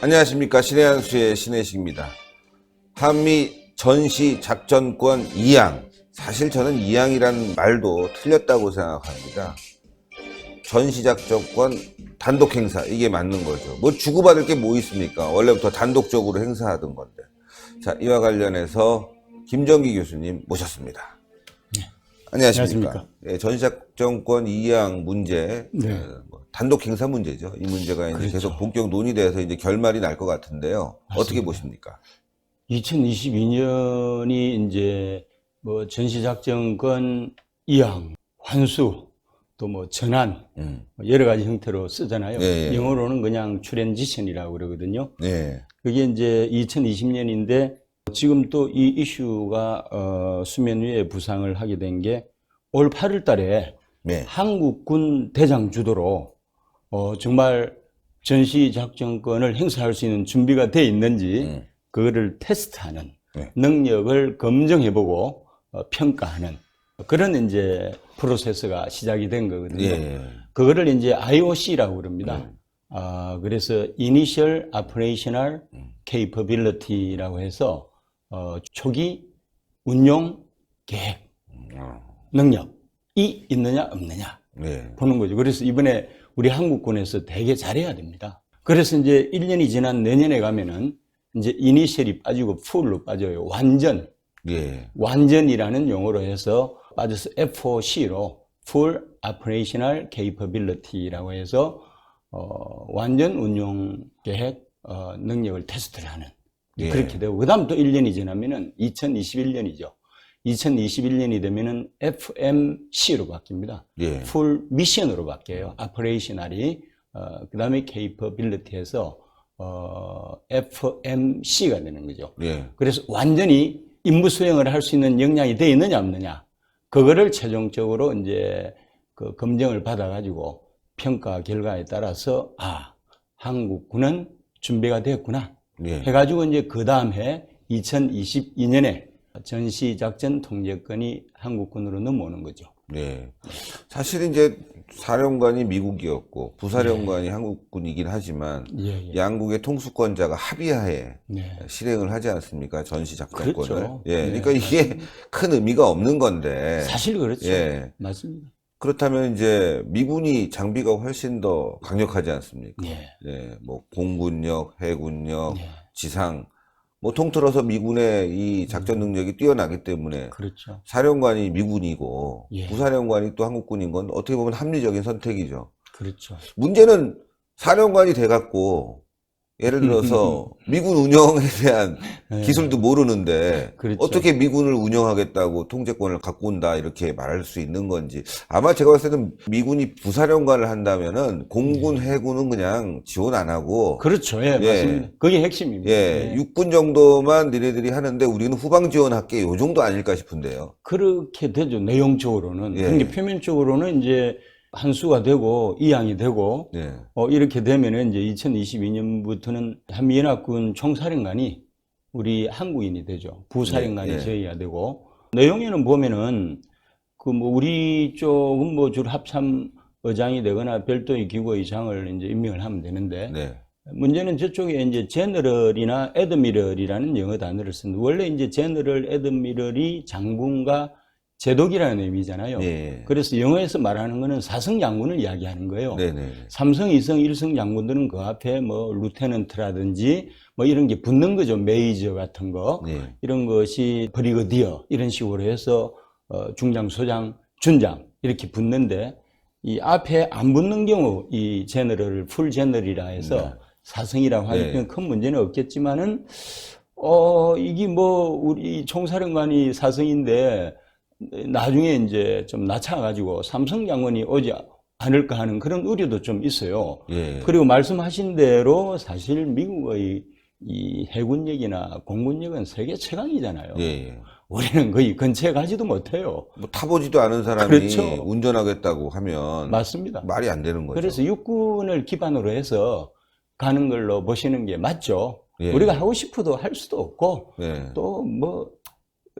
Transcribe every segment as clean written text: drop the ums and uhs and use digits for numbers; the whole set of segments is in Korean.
안녕하십니까. 신의 한수의 신혜식입니다. 한미 전시작전권 2항. 사실 저는 2항이라는 말도 틀렸다고 생각합니다. 전시작전권 단독행사, 이게 맞는 거죠. 뭐 주고받을 게 뭐 있습니까? 원래부터 단독적으로 행사하던 건데. 자, 이와 관련해서 김정기 교수님 모셨습니다. 네. 안녕하십니까. 예, 전시작전권 2항 문제, 네. 단독 행사 문제죠. 이 문제가 이제 그렇죠. 계속 본격 논의돼서 이제 결말이 날 것 같은데요. 맞습니다. 어떻게 보십니까? 2022년이 이제 뭐 전시작전권 2항, 환수, 또 뭐 전환, 여러 가지 형태로 쓰잖아요. 예. 영어로는 그냥 트랜지션이라고 그러거든요. 네. 그게 이제 2020년인데 지금 또 이 이슈가 수면 위에 부상을 하게 된 게 올 8월 달에 네. 한국군 대장 주도로 정말 전시작전권을 행사할 수 있는 준비가 돼 있는지 그거를 테스트하는 능력을 검증해보고 평가하는 그런 이제 프로세스가 시작이 된 거거든요. 예. 그거를 이제 IOC라고 그럽니다. 그래서 Initial Operational Capability라고 해서 초기 운용 계획 능력이 있느냐 없느냐 보는 거죠. 그래서 이번에 우리 한국군에서 되게 잘해야 됩니다. 그래서 이제 1년이 지난 내년에 가면은 이제 이니셜이 빠지고 풀로 빠져요. 완전이라는 용어로 해서 빠져서 FOC로 Full Operational Capability라고 해서 완전 운용 계획 능력을 테스트를 하는 그렇게 되고 그다음 또 1년이 지나면은 2021년이죠. 2021년이 되면은 FMC로 바뀝니다. 풀 미션으로 바뀌어요. Operational이 그다음에 Capability에서 FMC가 되는 거죠. 그래서 완전히 임무 수행을 할 수 있는 역량이 돼 있느냐 없느냐 그거를 최종적으로 이제 그 검증을 받아가지고 평가 결과에 따라서 한국군은 준비가 됐구나 해가지고 이제 그 다음 해 2022년에 전시작전 통제권이 한국군으로 넘어오는 거죠. 사실 이제 사령관이 미국이었고 부사령관이 한국군이긴 하지만 양국의 통수권자가 합의하에 실행을 하지 않습니까? 전시작전권을. 그렇죠. 그러니까 이게 큰 의미가 없는 건데. 사실 그렇죠. 맞습니다. 그렇다면 이제 미군이 장비가 훨씬 더 강력하지 않습니까? 뭐 공군력, 해군력, 지상 뭐 통틀어서 미군의 이 작전 능력이 뛰어나기 때문에 사령관이 미군이고 부사령관이 또 한국군인 건 어떻게 보면 합리적인 선택이죠. 문제는 사령관이 돼갖고 예를 들어서 미군 운영에 대한 기술도 모르는데 어떻게 미군을 운영하겠다고 통제권을 갖고 온다 이렇게 말할 수 있는 건지. 아마 제가 봤을 때는 미군이 부사령관을 한다면은 공군 해군은 그냥 지원 안 하고 맞습니다. 그게 핵심입니다. 육군 정도만 니네들이 하는데 우리는 후방 지원할게 요 정도 아닐까 싶은데요. 그렇게 되죠. 내용적으로는. 그러니까 표면적으로는 이제 한수가 되고 이항이 되고 이렇게 되면은 이제 2022년부터는 한미연합군 총사령관이 우리 한국인이 되죠. 부사령관이 저희가 되고 내용에는 보면은 그 뭐 우리 쪽은 뭐 주로 합참 의장이 되거나 별도의 기구의장을 이제 임명을 하면 되는데 문제는 저쪽에 이제 제너럴이나 애드미럴이라는 영어 단어를 쓰는데 원래 이제 제너럴, 애드미럴이 장군과 제독이라는 의미잖아요. 그래서 영어에서 말하는 거는 사성 장군을 이야기하는 거예요. 3성, 2성, 1성 장군들은 그 앞에 뭐 루테넌트라든지 뭐 이런 게 붙는 거죠. 메이저 같은 거. 이런 것이 브리거디어 이런 식으로 해서 중장, 소장, 준장 이렇게 붙는데 이 앞에 안 붙는 경우 이 제너럴을 풀 제너럴이라 해서 사성이라고 하니까 큰 문제는 없겠지만은 이게 뭐 우리 총사령관이 사성인데 나중에 이제 좀 낮춰가지고 삼성 장관이 오지 않을까 하는 그런 우려도 좀 있어요. 그리고 말씀하신 대로 사실 미국의 이 해군력이나 공군력은 세계 최강이잖아요. 우리는 거의 근처에 가지도 못해요. 뭐 타보지도 않은 사람이 운전하겠다고 하면 맞습니다. 말이 안 되는 거죠. 그래서 육군을 기반으로 해서 가는 걸로 보시는 게 맞죠. 우리가 하고 싶어도 할 수도 없고 또 뭐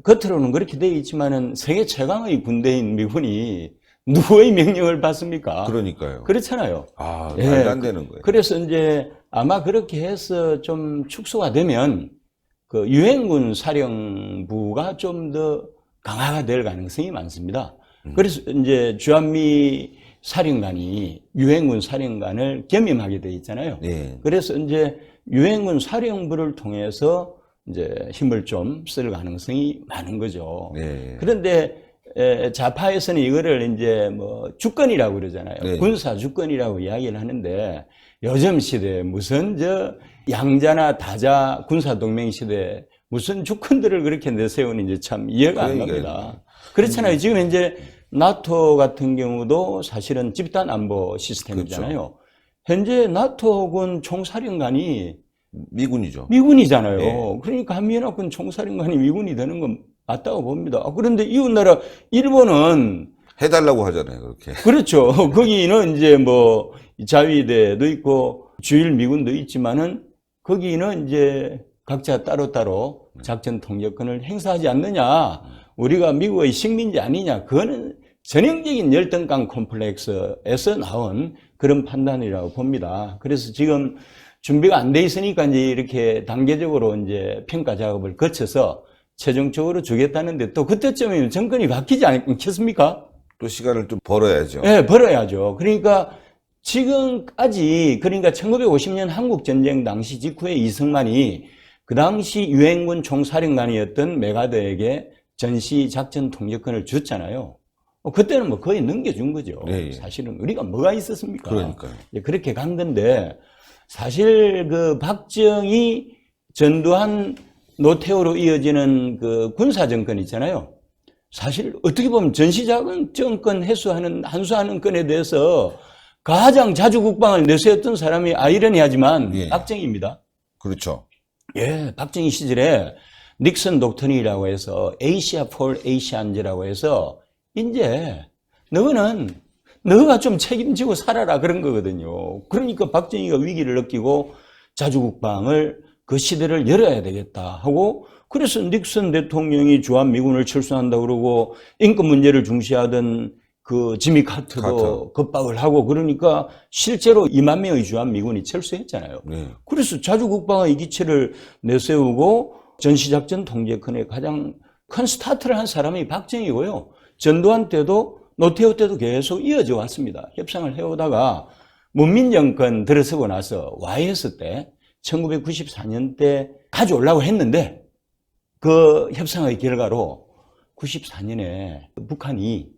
겉으로는 그렇게 되어 있지만은 세계 최강의 군대인 미군이 누구의 명령을 받습니까? 그러니까요. 그렇잖아요. 아, 말도 안 되는 거예요. 그래서 이제 아마 그렇게 해서 좀 축소가 되면 그 유엔군 사령부가 좀 더 강화가 될 가능성이 많습니다. 그래서 이제 주한미 사령관이 유엔군 사령관을 겸임하게 돼 있잖아요. 네. 그래서 이제 유엔군 사령부를 통해서 이제 힘을 좀 쓸 가능성이 많은 거죠. 네. 그런데 좌파에서는 이거를 이제 뭐 주권이라고 그러잖아요. 네. 군사 주권이라고 이야기를 하는데 요즘 시대에 무슨 저 양자나 다자 군사 동맹 시대에 무슨 주권들을 그렇게 내세우는지 참 이해가 안 갑니다. 그렇잖아요. 지금 이제 나토 같은 경우도 사실은 집단 안보 시스템이잖아요. 그렇죠. 현재 나토군 총사령관이 미군이죠. 미군이잖아요. 네. 그러니까 한미연합군 총사령관이 미군이 되는 건 맞다고 봅니다. 그런데 이웃나라 일본은 해달라고 하잖아요, 그렇게. 그렇죠. 거기는 이제 뭐 자위대도 있고 주일 미군도 있지만은 거기는 이제 각자 따로따로 작전 통제권을 행사하지 않느냐. 우리가 미국의 식민지 아니냐. 그거는 전형적인 열등감 콤플렉스에서 나온 그런 판단이라고 봅니다. 그래서 지금 준비가 안 돼 있으니까 이제 이렇게 단계적으로 이제 평가 작업을 거쳐서 최종적으로 주겠다는데 또 그때쯤이면 정권이 바뀌지 않겠습니까? 또 시간을 좀 벌어야죠. 네, 벌어야죠. 그러니까 지금까지, 그러니까 1950년 한국전쟁 당시 직후에 이승만이 그 당시 유엔군 총사령관이었던 메가더에게 전시작전 통제권을 줬잖아요. 그때는 뭐 거의 넘겨준 거죠. 네. 사실은 우리가 뭐가 있었습니까? 그러니까요. 그렇게 간 건데, 사실 그 박정희, 전두환, 노태우로 이어지는 그 군사정권 있잖아요. 사실 어떻게 보면 전시작전 한수하는 건에 대해서 가장 자주 국방을 내세웠던 사람이 아이러니하지만 예. 박정희입니다. 그렇죠. 예, 박정희 시절에 닉슨 독트린이라고 해서 에이시아 폴 에이시안즈라고 해서 이제 너가 좀 책임지고 살아라 그런 거거든요. 그러니까 박정희가 위기를 느끼고 자주국방을 그 시대를 열어야 되겠다 하고 그래서 닉슨 대통령이 주한미군을 철수한다 그러고 인권 문제를 중시하던 그 지미 카터도 겁박을 하고 그러니까 실제로 2만 명의 주한미군이 철수했잖아요. 네. 그래서 자주국방의 기치를 내세우고 전시작전 통제권에 가장 큰 스타트를 한 사람이 박정희고요. 전두환 때도 노태우 때도 계속 이어져 왔습니다. 협상을 해오다가 문민정권 들어서고 나서 YS 때 1994년 때 가져오려고 했는데 그 협상의 결과로 94년에 북한이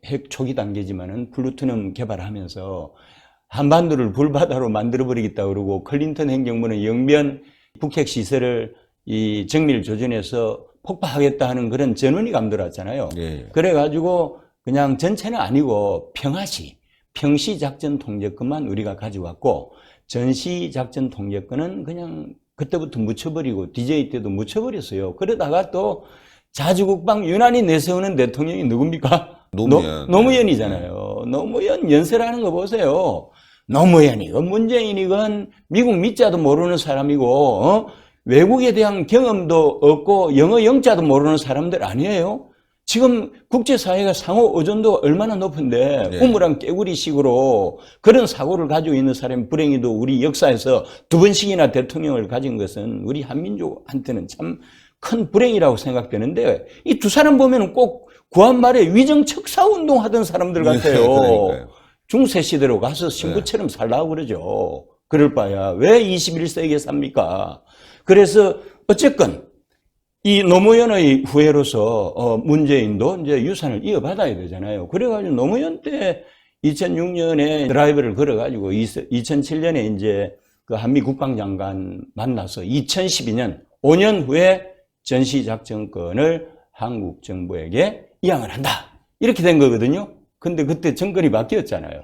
핵 초기 단계지만은 플루토늄 개발하면서 한반도를 불바다로 만들어버리겠다 그러고 클린턴 행정부는 영변 북핵 시설을 이 정밀 조준해서 폭파하겠다 하는 그런 전운이 감돌았잖아요. 네. 그래가지고 그냥 전체는 아니고 평시 작전 통제권만 우리가 가져왔고 전시 작전 통제권은 그냥 그때부터 묻혀버리고 DJ 때도 묻혀버렸어요. 그러다가 또 자주국방 유난히 내세우는 대통령이 누굽니까? 노무현이잖아요. 노무현 연세라는 거 보세요. 노무현이건 문재인이건 미국 밑자도 모르는 사람이고 외국에 대한 경험도 없고 영어 영자도 모르는 사람들 아니에요? 지금 국제사회가 상호 의존도가 얼마나 높은데 네. 우물안 깨구리식으로 그런 사고를 가지고 있는 사람이 불행히도 우리 역사에서 2번씩이나 대통령을 가진 것은 우리 한민족한테는 참 큰 불행이라고 생각되는데 이 두 사람 보면 꼭 구한말에 위정척사운동 하던 사람들 같아요. 네, 중세시대로 가서 신부처럼 살라고 그러죠. 그럴 바야 왜 21세기에 삽니까? 그래서 어쨌건 이 노무현의 후예로서 문재인도 이제 유산을 이어받아야 되잖아요. 그래가지고 노무현 때 2006년에 드라이브를 걸어가지고 2007년에 이제 그 한미 국방장관 만나서 2012년 5년 후에 전시작전권을 한국 정부에게 이양을 한다. 이렇게 된 거거든요. 근데 그때 정권이 바뀌었잖아요.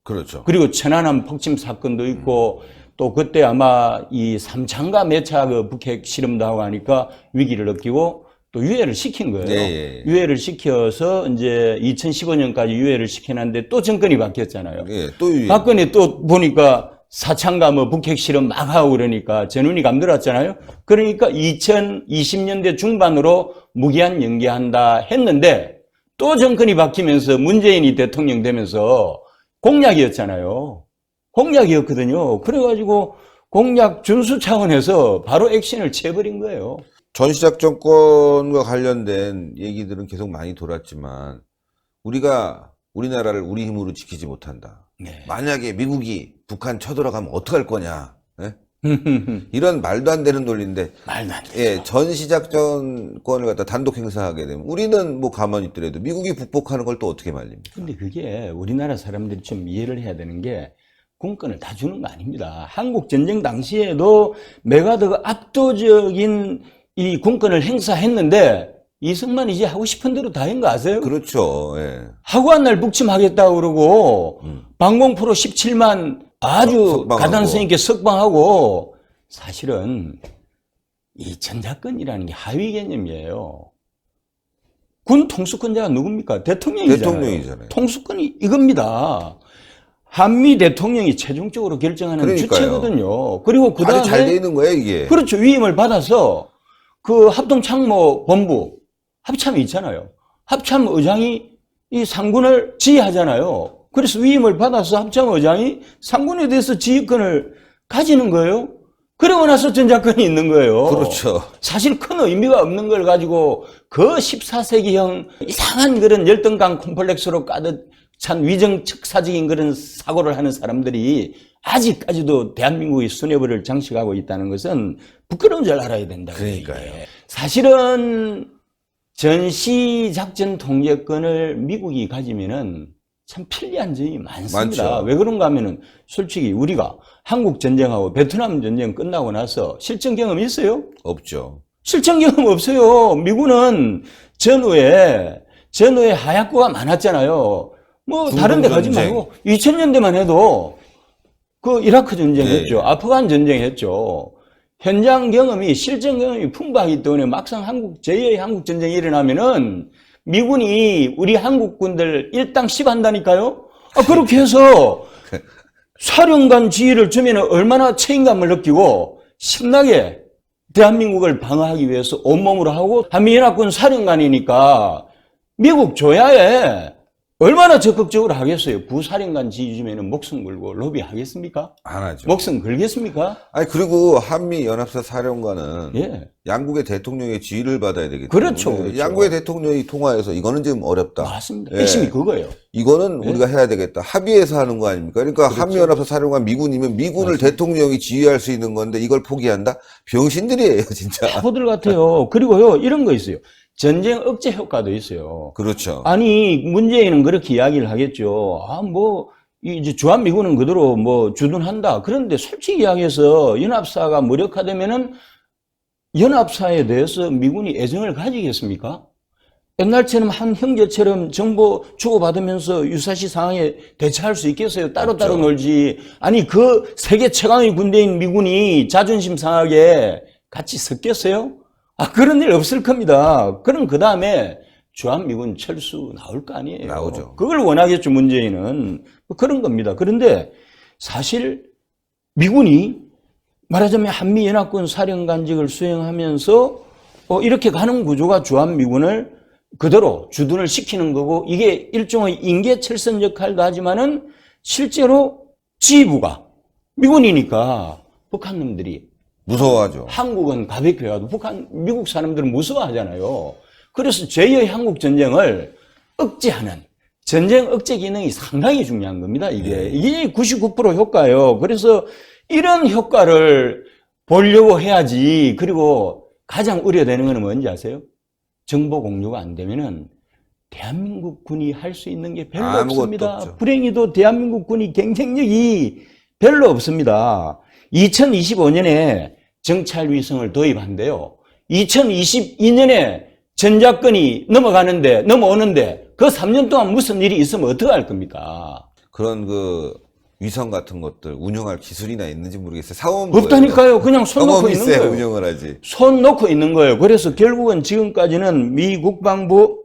그렇죠. 그리고 천안함 폭침 사건도 있고 또 그때 아마 이 삼창가 몇 차 그 북핵 실험도 하고 하니까 위기를 느끼고 또 유예를 시킨 거예요. 네. 유예를 시켜서 이제 2015년까지 유예를 시켜놨는데 또 정권이 바뀌었잖아요. 네, 또 박근혜 또 보니까 사창과 뭐 북핵 실험 막 하고 그러니까 전운이 감들었잖아요. 그러니까 2020년대 중반으로 무기한 연기한다 했는데 또 정권이 바뀌면서 문재인이 대통령 되면서 공약이었잖아요. 공약이었거든요. 그래가지고 공약 준수 차원에서 바로 액션을 취해버린 거예요. 전시작전권과 관련된 얘기들은 계속 많이 돌았지만 우리가 우리나라를 우리 힘으로 지키지 못한다. 네. 만약에 미국이 북한 쳐들어가면 어떡할 거냐. 예? 이런 말도 안 되는 논리인데 말도 안 되죠. 예, 전시작전권을 갖다 단독 행사하게 되면 우리는 뭐 가만히 있더라도 미국이 북복하는 걸 또 어떻게 말립니까? 근데 그게 우리나라 사람들이 좀 이해를 해야 되는 게 군권을 다 주는 거 아닙니다. 한국 전쟁 당시에도 메가더가 압도적인 이 군권을 행사했는데 이승만 이제 하고 싶은 대로 다 한 거 아세요? 그렇죠. 예. 하고 한 날 북침하겠다고 그러고 방공포로 17만 아주 석방하고. 가단성 있게 석방하고 사실은 이 전작권이라는 게 하위 개념이에요. 군 통수권자가 누굽니까? 대통령이잖아요. 통수권이 이겁니다. 한미 대통령이 최종적으로 결정하는 그러니까요. 주체거든요. 그리고 그 다음에 아주 잘 돼 있는 거예요, 이게. 그렇죠. 위임을 받아서 그 합동참모본부 합참이 있잖아요. 합참의장이 이 상군을 지휘하잖아요. 그래서 위임을 받아서 합참의장이 상군에 대해서 지휘권을 가지는 거예요. 그러고 나서 전작권이 있는 거예요. 그렇죠. 사실 큰 의미가 없는 걸 가지고 그 14세기형 이상한 그런 열등감 콤플렉스로 가득 찬 위정측사적인 그런 사고를 하는 사람들이 아직까지도 대한민국의 수뇌부를 장식하고 있다는 것은 부끄러운 줄 알아야 된다고. 그러니까요. 사실은 전시작전 통제권을 미국이 가지면은 참 편리한 점이 많습니다. 많죠. 왜 그런가 하면은 솔직히 우리가 한국 전쟁하고 베트남 전쟁 끝나고 나서 실전 경험 있어요? 없죠. 실전 경험 없어요. 미군은 전후에 하약고가 많았잖아요. 뭐 다른 데 가지 전쟁. 말고 2000년대만 해도 그 이라크 전쟁 예, 했죠. 예. 아프간 전쟁 했죠. 현장 경험이 실전 경험이 풍부하기 때문에 막상 제2의 한국 전쟁이 일어나면은 미군이 우리 한국군들 일당씩 한다니까요. 그렇게 해서 사령관 지휘를 주면은 얼마나 책임감을 느끼고 신나게 대한민국을 방어하기 위해서 온몸으로 하고 한미연합군 사령관이니까 미국 조야에 얼마나 적극적으로 하겠어요. 부사령관 지휘 주면은 목숨 걸고 로비하겠습니까? 안 하죠. 목숨 걸겠습니까? 아니, 그리고 한미연합사 사령관은 예. 양국의 대통령의 지휘를 받아야 되기 때문에 그렇죠, 그렇죠. 양국의 대통령이 통화해서 이거는 좀 어렵다. 맞습니다. 예. 핵심이 그거예요. 이거는 우리가 해야 되겠다. 합의해서 하는 거 아닙니까? 그러니까 한미연합사 사령관 미군이면 미군을 대통령이 지휘할 수 있는 건데 이걸 포기한다? 병신들이에요, 진짜. 바보들 같아요. 그리고요, 이런 거 있어요. 전쟁 억제 효과도 있어요. 그렇죠. 아니, 문재인은 그렇게 이야기를 하겠죠. 이제 주한미군은 그대로 주둔한다. 그런데 솔직히 이야기해서 연합사가 무력화되면은 연합사에 대해서 미군이 애정을 가지겠습니까? 옛날처럼 한 형제처럼 정보 주고받으면서 유사시 상황에 대처할 수 있겠어요? 따로따로 없죠. 놀지. 아니, 그 세계 최강의 군대인 미군이 자존심 상하게 같이 섞겠어요? 그런 일 없을 겁니다. 그럼 그 다음에 주한미군 철수 나올 거 아니에요. 나오죠. 그걸 원하겠죠, 문재인은. 그런 겁니다. 그런데 사실 미군이 말하자면 한미연합군 사령관직을 수행하면서 이렇게 가는 구조가 주한미군을 그대로 주둔을 시키는 거고 이게 일종의 인계철선 역할도 하지만은 실제로 지휘부가 미군이니까 북한 놈들이 무서워하죠. 한국은 가볍게 가도 미국 사람들은 무서워하잖아요. 그래서 제2의 한국 전쟁을 억제하는 전쟁 억제 기능이 상당히 중요한 겁니다. 이게 99% 효과예요. 그래서 이런 효과를 보려고 해야지. 그리고 가장 우려되는 건 뭔지 아세요? 정보 공유가 안 되면은 대한민국 군이 할 수 있는 게 별로 없습니다. 없죠. 불행히도 대한민국 군이 경쟁력이 별로 없습니다. 2025년에 정찰 위성을 도입한대요. 2022년에 전작권이 넘어오는데 그 3년 동안 무슨 일이 있으면 어떻게 할 겁니까? 그런 위성 같은 것들 운영할 기술이나 있는지 모르겠어요. 사온 없다니까요. 그냥 손 놓고 있는 있어야 거예요. 운영을 하지. 손 놓고 있는 거예요. 그래서 결국은 지금까지는 미 국방부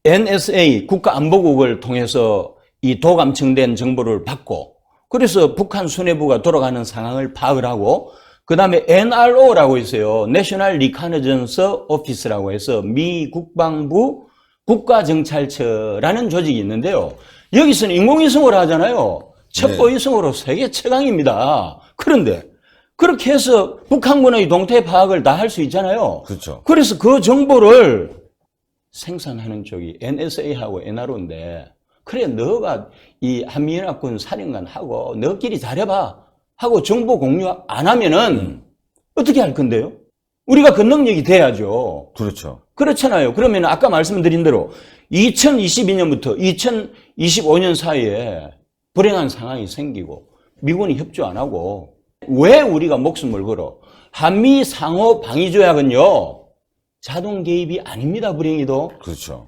NSA 국가안보국을 통해서 이 도감청된 정보를 받고 그래서 북한 수뇌부가 돌아가는 상황을 파악을 하고 그 다음에 NRO라고 있어요. National Reconnaissance Office라고 해서 미 국방부 국가정찰처라는 조직이 있는데요. 여기서는 인공위성으로 하잖아요. 첩보위성으로 세계 최강입니다. 그런데 그렇게 해서 북한군의 동태 파악을 다 할 수 있잖아요. 그렇죠. 그래서 그 정보를 생산하는 쪽이 NSA하고 NRO인데 그래 너가 이 한미연합군 사령관하고 너끼리 잘해봐 하고 정보 공유 안 하면은 어떻게 할 건데요? 우리가 그 능력이 돼야죠. 그렇죠. 그렇잖아요. 그러면 아까 말씀드린 대로 2022년부터 2025년 사이에 불행한 상황이 생기고 미군이 협조 안 하고 왜 우리가 목숨을 걸어? 한미 상호 방위 조약은요. 자동 개입이 아닙니다. 불행히도. 그렇죠.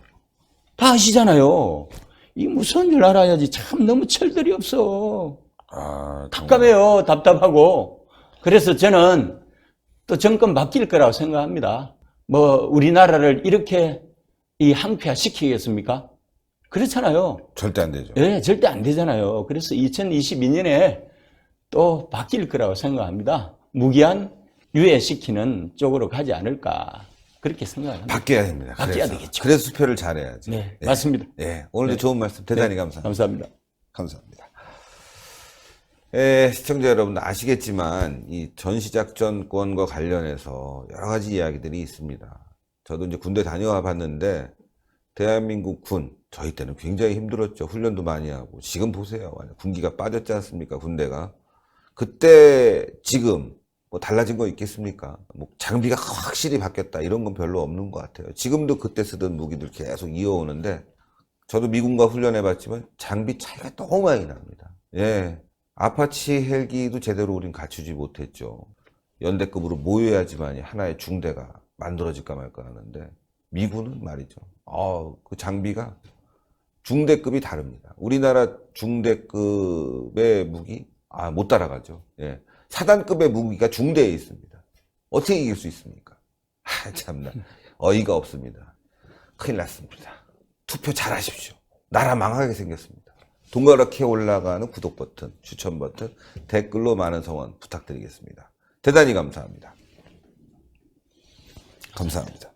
다 아시잖아요. 이 무서운 줄 알아야지. 참 너무 철들이 없어. 답답해요. 답답하고. 그래서 저는 또 정권 바뀔 거라고 생각합니다. 뭐 우리나라를 이렇게 이 항폐화 시키겠습니까? 그렇잖아요. 절대 안 되죠. 네, 절대 안 되잖아요. 그래서 2022년에 또 바뀔 거라고 생각합니다. 무기한 유예시키는 쪽으로 가지 않을까 그렇게 생각합니다. 바뀌어야 됩니다. 바뀌어야 되겠죠. 그래서 투표를 잘해야지. 네, 맞습니다. 예, 오늘도 좋은 말씀 대단히 감사합니다. 감사합니다. 감사합니다. 시청자 여러분 아시겠지만 이 전시작전권과 관련해서 여러 가지 이야기들이 있습니다. 저도 이제 군대 다녀와 봤는데 대한민국 군 저희 때는 굉장히 힘들었죠. 훈련도 많이 하고 지금 보세요. 군기가 빠졌지 않습니까? 군대가 그때 지금 뭐 달라진 거 있겠습니까? 뭐 장비가 확실히 바뀌었다 이런 건 별로 없는 것 같아요. 지금도 그때 쓰던 무기들 계속 이어오는데 저도 미군과 훈련해 봤지만 장비 차이가 너무 많이 납니다. 예, 아파치 헬기도 제대로 우린 갖추지 못했죠. 연대급으로 모여야지만 하나의 중대가 만들어질까 말까 하는데 미군은 말이죠. 그 장비가 중대급이 다릅니다. 우리나라 중대급의 무기 못 따라가죠. 예. 사단급의 무기가 중대에 있습니다. 어떻게 이길 수 있습니까? 참나 어이가 없습니다. 큰일 났습니다. 투표 잘 하십시오. 나라 망하게 생겼습니다. 동그랗게 올라가는 구독 버튼, 추천 버튼, 댓글로 많은 성원 부탁드리겠습니다. 대단히 감사합니다. 감사합니다.